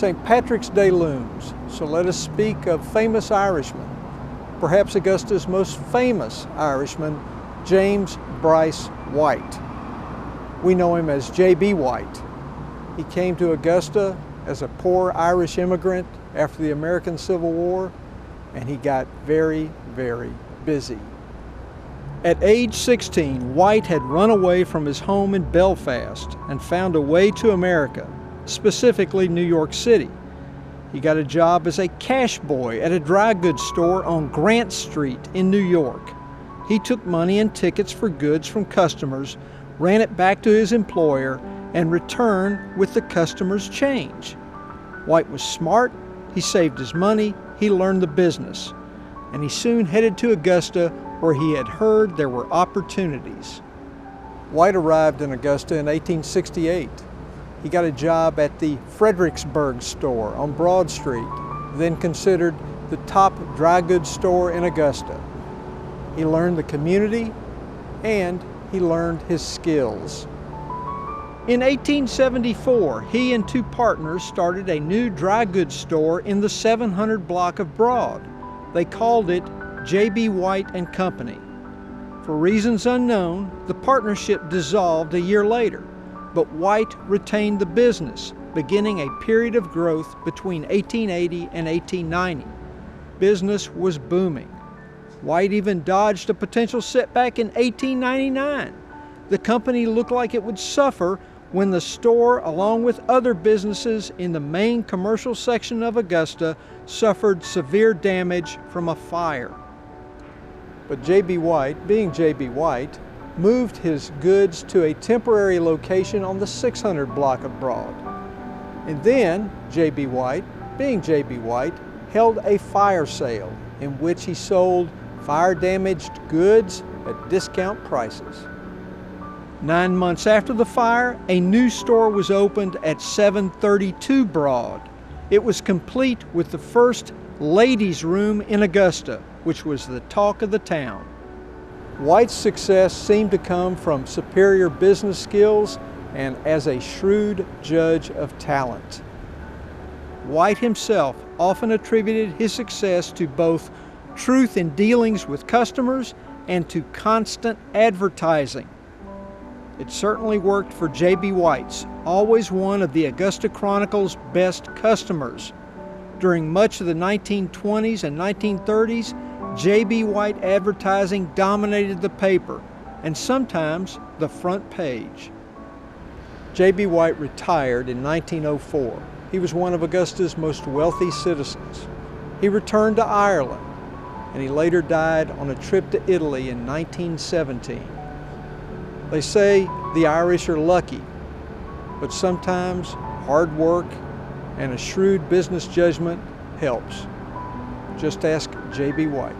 St. Patrick's Day looms, so let us speak of famous Irishmen. Perhaps Augusta's most famous Irishman, James Bryce White. We know him as J.B. White. He came to Augusta as a poor Irish immigrant after the American Civil War, and he got very, very busy. At age 16, White had run away from his home in Belfast and found a way to America, specifically New York City. He got a job as a cash boy at a dry goods store on Grant Street in New York. He took money and tickets for goods from customers, ran it back to his employer, and returned with the customer's change. White was smart, he saved his money, he learned the business, and he soon headed to Augusta where he had heard there were opportunities. White arrived in Augusta in 1868. He got a job at the Fredericksburg store on Broad Street, then considered the top dry goods store in Augusta. He learned the community and he learned his skills. In 1874, he and two partners started a new dry goods store in the 700 block of Broad. They called it J.B. White and Company. For reasons unknown, the partnership dissolved a year later, but White retained the business, beginning a period of growth between 1880 and 1890. Business was booming. White even dodged a potential setback in 1899. The company looked like it would suffer when the store, along with other businesses in the main commercial section of Augusta, suffered severe damage from a fire. But J.B. White, being J.B. White, moved his goods to a temporary location on the 600 block of Broad. And then J.B. White, being J.B. White, held a fire sale in which he sold fire-damaged goods at discount prices. 9 months after the fire, a new store was opened at 732 Broad. It was complete with the first ladies' room in Augusta, which was the talk of the town. White's success seemed to come from superior business skills and as a shrewd judge of talent. White himself often attributed his success to both truth in dealings with customers and to constant advertising. It certainly worked for J.B. White's, always one of the Augusta Chronicle's best customers. During much of the 1920s and 1930s, J.B. White advertising dominated the paper, and sometimes the front page. J.B. White retired in 1904. He was one of Augusta's most wealthy citizens. He returned to Ireland, and he later died on a trip to Italy in 1917. They say the Irish are lucky, but sometimes hard work and a shrewd business judgment helps. Just ask J.B. White.